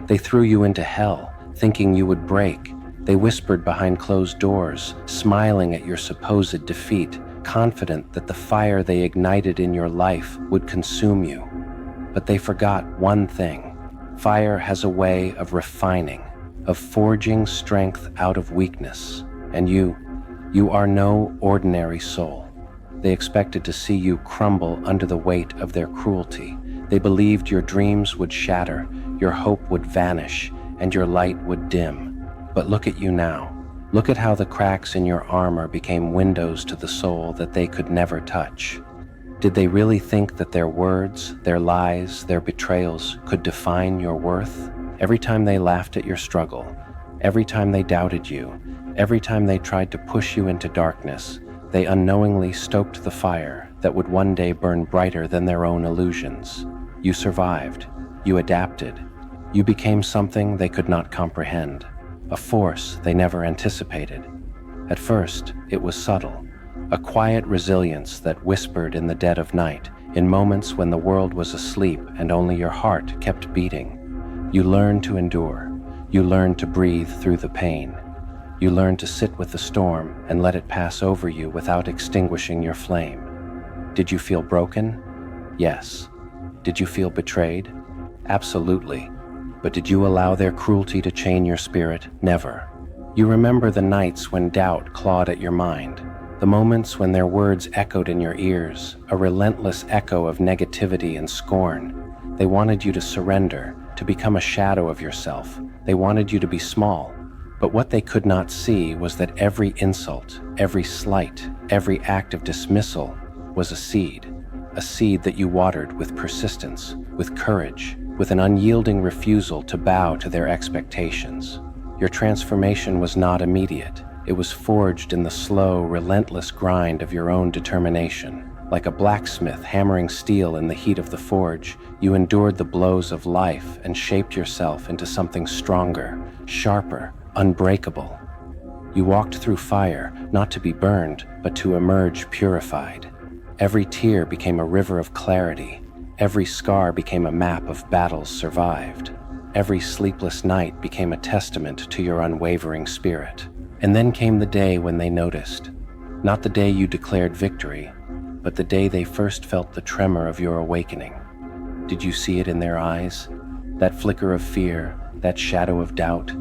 They threw you into hell, thinking you would break. They whispered behind closed doors, smiling at your supposed defeat, confident that the fire they ignited in your life would consume you. But they forgot one thing. Fire has a way of refining, of forging strength out of weakness. And you are no ordinary soul. They expected to see you crumble under the weight of their cruelty. They believed your dreams would shatter, your hope would vanish, and your light would dim. But look at you now. Look at how the cracks in your armor became windows to the soul that they could never touch. Did they really think that their words, their lies, their betrayals could define your worth? Every time they laughed at your struggle, every time they doubted you, every time they tried to push you into darkness, they unknowingly stoked the fire that would one day burn brighter than their own illusions. You survived. You adapted. You became something they could not comprehend, a force they never anticipated. At first, it was subtle, a quiet resilience that whispered in the dead of night, in moments when the world was asleep and only your heart kept beating. You learned to endure. You learned to breathe through the pain. You learned to sit with the storm and let it pass over you without extinguishing your flame. Did you feel broken? Yes. Did you feel betrayed? Absolutely. But did you allow their cruelty to chain your spirit? Never. You remember the nights when doubt clawed at your mind, the moments when their words echoed in your ears, a relentless echo of negativity and scorn. They wanted you to surrender, to become a shadow of yourself. They wanted you to be small. But what they could not see was that every insult, every slight, every act of dismissal was a seed that you watered with persistence, with courage, with an unyielding refusal to bow to their expectations. Your transformation was not immediate. It was forged in the slow, relentless grind of your own determination. Like a blacksmith hammering steel in the heat of the forge, you endured the blows of life and shaped yourself into something stronger, sharper, unbreakable. You walked through fire, not to be burned, but to emerge purified. Every tear became a river of clarity. Every scar became a map of battles survived. Every sleepless night became a testament to your unwavering spirit. And then came the day when they noticed. Not the day you declared victory, but the day they first felt the tremor of your awakening. Did you see it in their eyes? That flicker of fear, that shadow of doubt?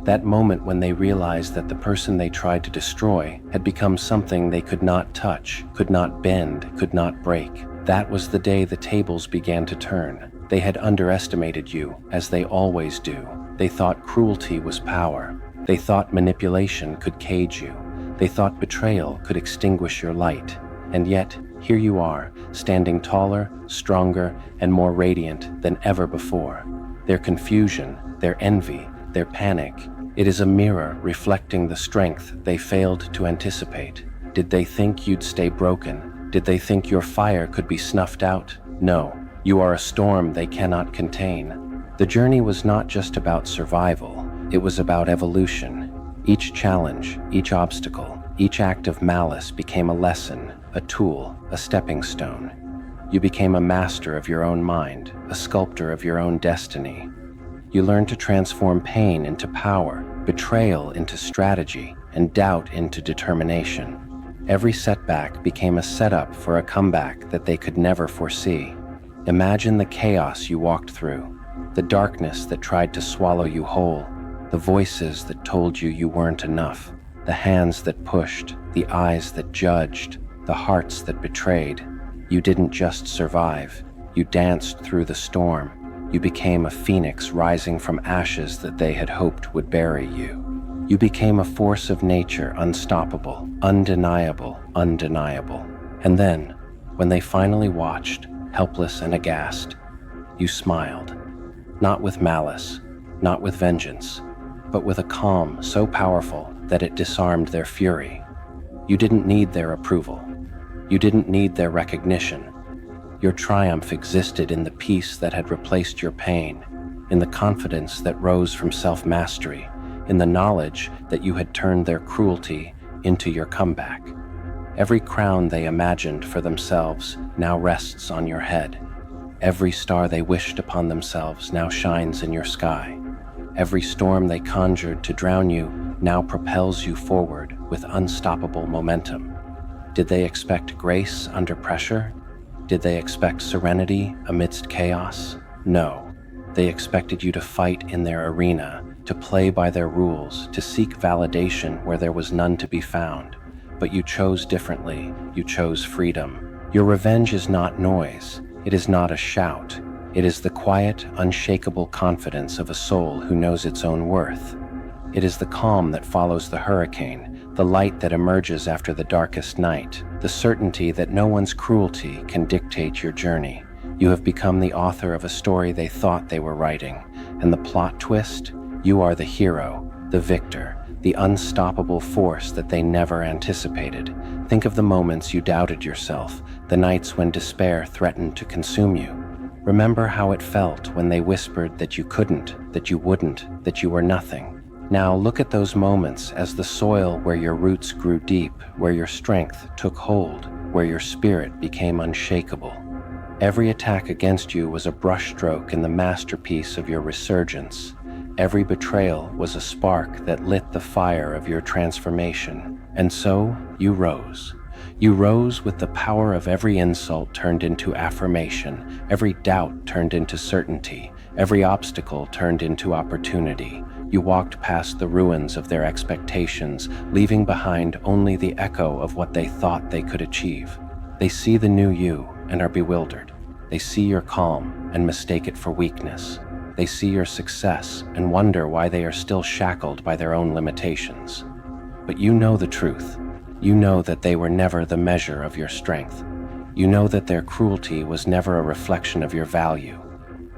That moment when they realized that the person they tried to destroy had become something they could not touch, could not bend, could not break. That was the day the tables began to turn. They had underestimated you, as they always do. They thought cruelty was power. They thought manipulation could cage you. They thought betrayal could extinguish your light. And yet, here you are, standing taller, stronger, and more radiant than ever before. Their confusion, their envy, their panic, it is a mirror reflecting the strength they failed to anticipate. Did they think you'd stay broken? Did they think your fire could be snuffed out? No, you are a storm they cannot contain. The journey was not just about survival, it was about evolution. Each challenge, each obstacle, each act of malice became a lesson, a tool, a stepping stone. You became a master of your own mind, a sculptor of your own destiny. You learned to transform pain into power, betrayal into strategy, and doubt into determination. Every setback became a setup for a comeback that they could never foresee. Imagine the chaos you walked through, the darkness that tried to swallow you whole, the voices that told you you weren't enough, the hands that pushed, the eyes that judged, the hearts that betrayed. You didn't just survive, you danced through the storm. You became a phoenix rising from ashes that they had hoped would bury you. You became a force of nature, unstoppable, undeniable, undeniable. And then, when they finally watched, helpless and aghast, you smiled. Not with malice, not with vengeance, but with a calm so powerful that it disarmed their fury. You didn't need their approval. You didn't need their recognition. Your triumph existed in the peace that had replaced your pain, in the confidence that rose from self-mastery, in the knowledge that you had turned their cruelty into your comeback. Every crown they imagined for themselves now rests on your head. Every star they wished upon themselves now shines in your sky. Every storm they conjured to drown you now propels you forward with unstoppable momentum. Did they expect grace under pressure? Did they expect serenity amidst chaos? No. They expected you to fight in their arena, to play by their rules, to seek validation where there was none to be found. But you chose differently. You chose freedom. Your revenge is not noise. It is not a shout. It is the quiet, unshakable confidence of a soul who knows its own worth. It is the calm that follows the hurricane, the light that emerges after the darkest night, the certainty that no one's cruelty can dictate your journey. You have become the author of a story they thought they were writing, and the plot twist? You are the hero, the victor, the unstoppable force that they never anticipated. Think of the moments you doubted yourself, the nights when despair threatened to consume you. Remember how it felt when they whispered that you couldn't, that you wouldn't, that you were nothing. Now look at those moments as the soil where your roots grew deep, where your strength took hold, where your spirit became unshakable. Every attack against you was a brushstroke in the masterpiece of your resurgence. Every betrayal was a spark that lit the fire of your transformation. And so you rose. You rose with the power of every insult turned into affirmation, every doubt turned into certainty, every obstacle turned into opportunity. You walked past the ruins of their expectations, leaving behind only the echo of what they thought they could achieve. They see the new you and are bewildered. They see your calm and mistake it for weakness. They see your success and wonder why they are still shackled by their own limitations. But you know the truth. You know that they were never the measure of your strength. You know that their cruelty was never a reflection of your value.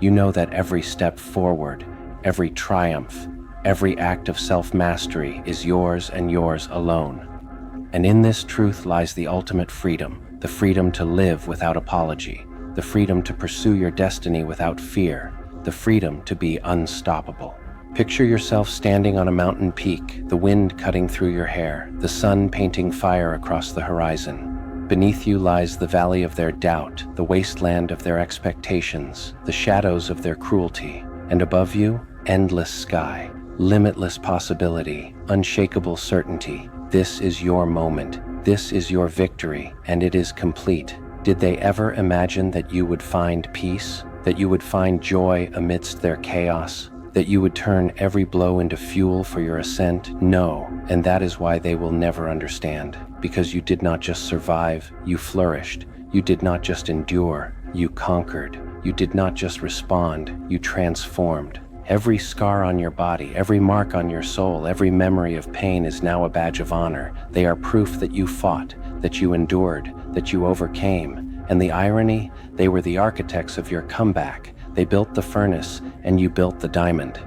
You know that every step forward, every triumph, every act of self-mastery is yours and yours alone. And in this truth lies the ultimate freedom, the freedom to live without apology, the freedom to pursue your destiny without fear, the freedom to be unstoppable. Picture yourself standing on a mountain peak, the wind cutting through your hair, the sun painting fire across the horizon. Beneath you lies the valley of their doubt, the wasteland of their expectations, the shadows of their cruelty, and above you, endless sky, limitless possibility, unshakable certainty. This is your moment. This is your victory, and it is complete. Did they ever imagine that you would find peace, that you would find joy amidst their chaos, that you would turn every blow into fuel for your ascent? No, and that is why they will never understand. Because you did not just survive, you flourished. You did not just endure, you conquered. You did not just respond, you transformed. Every scar on your body, every mark on your soul, every memory of pain is now a badge of honor. They are proof that you fought, that you endured, that you overcame. And the irony, they were the architects of your comeback. They built the furnace, and you built the diamond.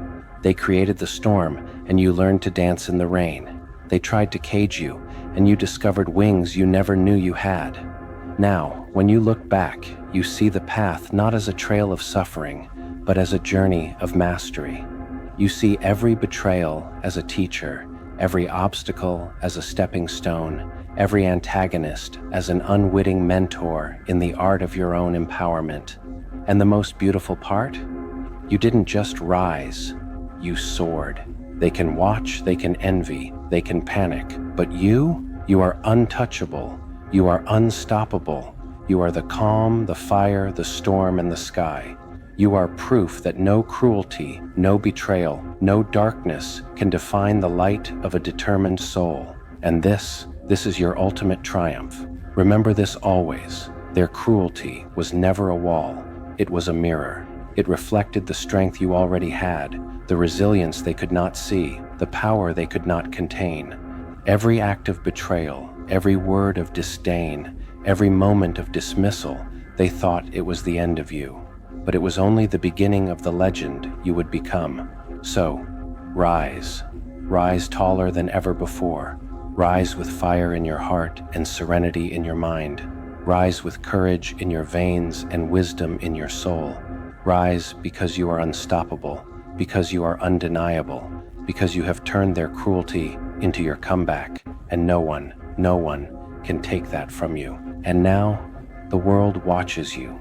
They created the storm, and you learned to dance in the rain. They tried to cage you, and you discovered wings you never knew you had. Now, when you look back, you see the path not as a trail of suffering, but as a journey of mastery. You see every betrayal as a teacher, every obstacle as a stepping stone, every antagonist as an unwitting mentor in the art of your own empowerment. And the most beautiful part? You didn't just rise, you soared. They can watch, they can envy, they can panic, but you are untouchable, you are unstoppable. You are the calm, the fire, the storm, and the sky. You are proof that no cruelty, no betrayal, no darkness can define the light of a determined soul. And this is your ultimate triumph. Remember this always. Their cruelty was never a wall. It was a mirror. It reflected the strength you already had, the resilience they could not see, the power they could not contain. Every act of betrayal, every word of disdain, every moment of dismissal, they thought it was the end of you. But it was only the beginning of the legend you would become. So, rise. Rise taller than ever before. Rise with fire in your heart and serenity in your mind. Rise with courage in your veins and wisdom in your soul. Rise because you are unstoppable, because you are undeniable, because you have turned their cruelty into your comeback, and no one can take that from you. And now, the world watches you.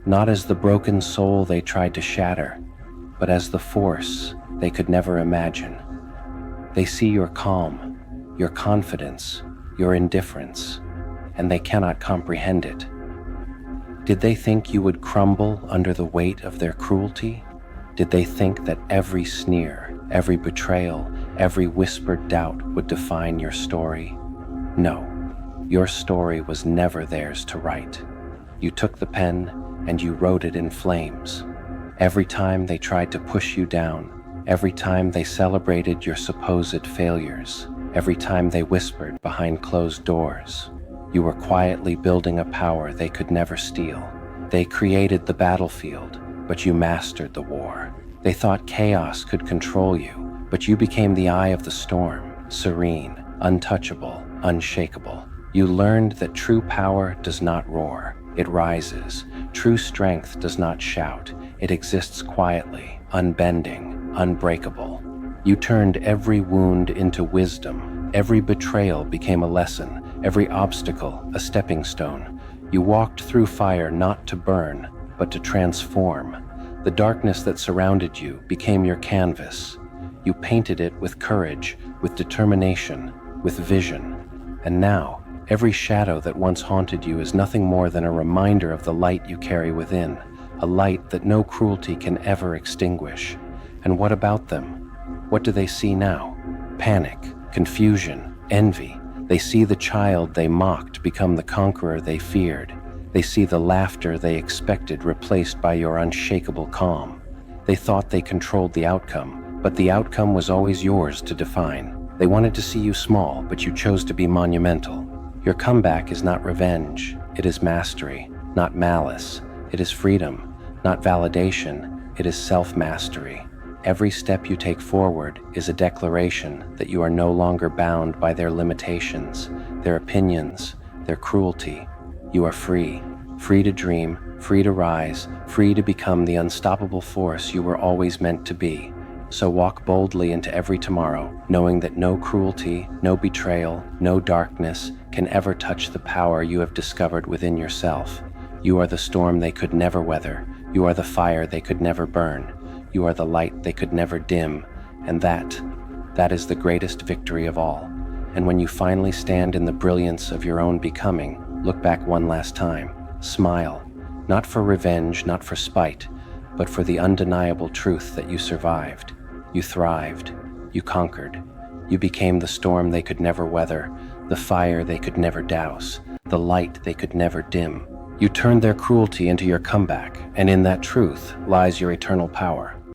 Not as the broken soul they tried to shatter, but as the force they could never imagine. They see your calm, your confidence, your indifference, and they cannot comprehend it. Did they think you would crumble under the weight of their cruelty? Did they think that every sneer, every betrayal, every whispered doubt would define your story? No, your story was never theirs to write. You took the pen and you wrote it in flames. Every time they tried to push you down, every time they celebrated your supposed failures, every time they whispered behind closed doors, you were quietly building a power they could never steal. They created the battlefield, but you mastered the war. They thought chaos could control you, but you became the eye of the storm, serene, untouchable, unshakable. You learned that true power does not roar, it rises. True strength does not shout, it exists quietly, unbending, unbreakable. You turned every wound into wisdom. Every betrayal became a lesson, every obstacle a stepping stone. You walked through fire not to burn, but to transform. The darkness that surrounded you became your canvas. You painted it with courage, with determination, with vision. And now, every shadow that once haunted you is nothing more than a reminder of the light you carry within, a light that no cruelty can ever extinguish. And what about them? What do they see now? Panic, confusion, envy. They see the child they mocked become the conqueror they feared. They see the laughter they expected replaced by your unshakable calm. They thought they controlled the outcome, but the outcome was always yours to define. They wanted to see you small, but you chose to be monumental. Your comeback is not revenge, it is mastery, not malice. It is freedom, not validation, it is self-mastery. Every step you take forward is a declaration that you are no longer bound by their limitations, their opinions, their cruelty. You are free, free to dream, free to rise, free to become the unstoppable force you were always meant to be. So walk boldly into every tomorrow, knowing that no cruelty, no betrayal, no darkness can ever touch the power you have discovered within yourself. You are the storm they could never weather. You are the fire they could never burn. You are the light they could never dim. And that is the greatest victory of all. And when you finally stand in the brilliance of your own becoming, look back one last time. Smile, not for revenge, not for spite, but for the undeniable truth that you survived. You thrived. You conquered. You became the storm they could never weather, the fire they could never douse, the light they could never dim. You turned their cruelty into your comeback, and in that truth lies your eternal power.